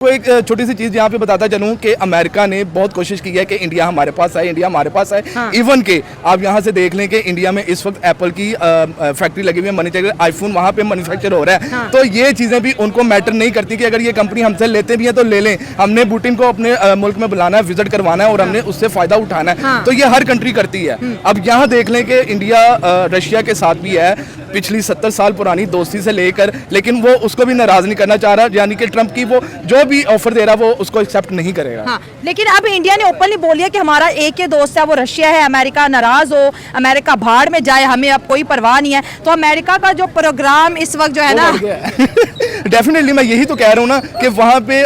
को एक छोटी सी चीज यहाँ पे बताता चलूँ कि अमेरिका ने बहुत कोशिश की है कि इंडिया हमारे पास आए, इंडिया हमारे पास आए। हाँ। इवन के आप यहाँ से देख लें कि इंडिया में इस वक्त एप्पल की फैक्ट्री लगी हुई है, मैन्युफैक्चर आईफोन वहाँ पे मैन्युफैक्चर हो रहा है। हाँ। तो ये चीजें भी उनको मैटर नहीं करती कि अगर ये कंपनी हमसे लेते भी है तो ले लें। हमने पुतिन को अपने मुल्क में बुलाना है, विजिट करवाना है और हमने उससे फायदा उठाना है। हाँ। तो ये हर कंट्री करती है। अब यहाँ देख लें कि इंडिया रशिया के साथ भी है, पिछली 70 साल पुरानी दोस्ती से लेकर, लेकिन वो उसको भी नाराज नहीं करना चाह रहा, यानी कि ट्रंप की वो जो भी ऑफर दे रहा वो उसको एक्सेप्ट नहीं करेगा। हाँ, लेकिन अब इंडिया ने ओपनली बोल दिया कि हमारा एक ही दोस्त है वो रशिया है। अमेरिका नाराज हो, अमेरिका भाड़ में जाए, हमें अब कोई परवाह नहीं है। तो अमेरिका का जो प्रोग्राम इस वक्त जो है ना डेफिनेटली मैं यही तो कह रहा हूँ ना कि वहाँ पे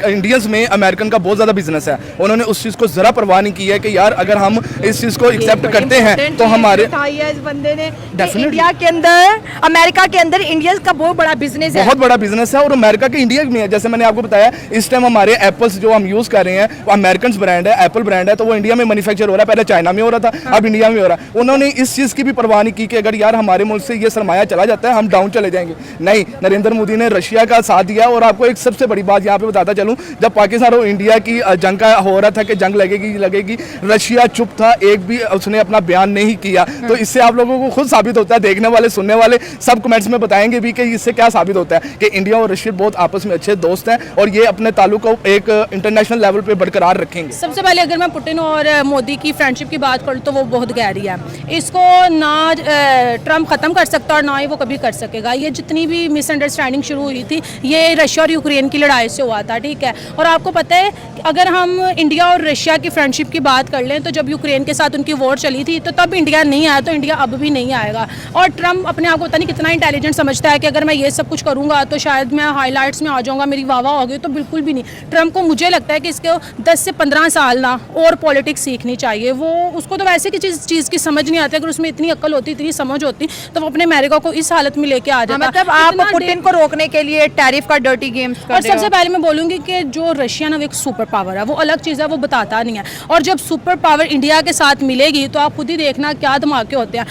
इंडियंस में अमेरिकन का बहुत ज़्यादा बिजनेस है। उन्होंने उस चीज़ को ज़रा परवाह नहीं की है कि यार अगर हम इस चीज़ को एक्सेप्ट करते हैं तो हमारे इस बंदे ने इंडिया के अंदर, अमेरिका के अंदर इंडियंस का बहुत बड़ा बिजनेस है, बहुत बड़ा बिजनेस है। और अमेरिका के इंडिया में है, जैसे मैंने आपको बताया इस टाइम हमारे एप्पल्स जो हम यूज़ कर रहे हैं वो अमेरिकन ब्रांड है, एप्पल ब्रांड है, तो वो इंडिया में मैन्युफैक्चर हो रहा है। पहले चाइना में हो रहा था, अब इंडिया में हो रहा है। उन्होंने इस चीज़ की भी परवाह नहीं की कि अगर यार हमारे मुल्क से ये सरमाया चला जाता है हम डाउन चले जाएंगे। नहीं, नरेंद्र मोदी ने रशिया का साथ दिया। और आपको एक सबसे बड़ी बात यहाँ पे बताता चलूँ, जब पाकिस्तान और इंडिया की जंग का हो रहा था कि जंग लगेगी, रशिया चुप था, एक भी उसने अपना बयान नहीं किया। तो इससे आप लोगों को खुद साबित होता है, देखने वाले सुनने वाले सब कमेंट्स में बताएंगे भी कि इससे क्या साबित होता है कि इंडिया और रशिया बहुत आपस में अच्छे दोस्त हैं और ये अपने ताल्लुक को एक इंटरनेशनल लेवल पे बरकरार रखेंगे। सबसे पहले अगर मैं पुतिन और मोदी की फ्रेंडशिप की बात करूँ तो वो बहुत गहरी है। इसको ना ट्रंप ख़त्म कर सकता और ना ही वो कभी कर सकेगा। ये जितनी भी मिसअंडरस्टैंडिंग शुरू हुई थी ये रशिया और यूक्रेन की लड़ाई से हुआ था, ठीक है। और आपको पता है अगर हम इंडिया और रशिया की फ्रेंडशिप की बात कर लें तो जब यूक्रेन के साथ उनकी वॉर चली थी तो तब इंडिया नहीं आया, तो इंडिया अब भी नहीं आएगा। और ट्रंप अपने आप को पता नहीं कितना इंटेलिजेंट समझता है कि अगर मैं ये सब कुछ करूँगा तो शायद मैं हाईलाइट्स में आ जाऊँगा, मेरी वाह वाह हो गई। तो बिल्कुल भी नहीं। ट्रंप को मुझे लगता है कि इसके 10 से 15 साल ना और पॉलिटिक्स सीखनी चाहिए। वो उसको तो वैसे की चीज़ की समझ नहीं आती। अगर उसमें इतनी अक्ल होती, इतनी समझ होती तो वो अपने अमेरिका को इस हालत में लेके आ जाता। मतलब आप पुतिन को रोकने के लिए टैरिफ का डर्टी गेम्स कर और रहे हो। सबसे पहले मैं बोलूँगी कि जो रशिया ना वो एक सुपर पावर है, वो अलग चीज़ है, वो बताता नहीं है। और जब सुपर पावर इंडिया के साथ मिलेगी तो आप खुद ही देखना क्या धमाके होते हैं।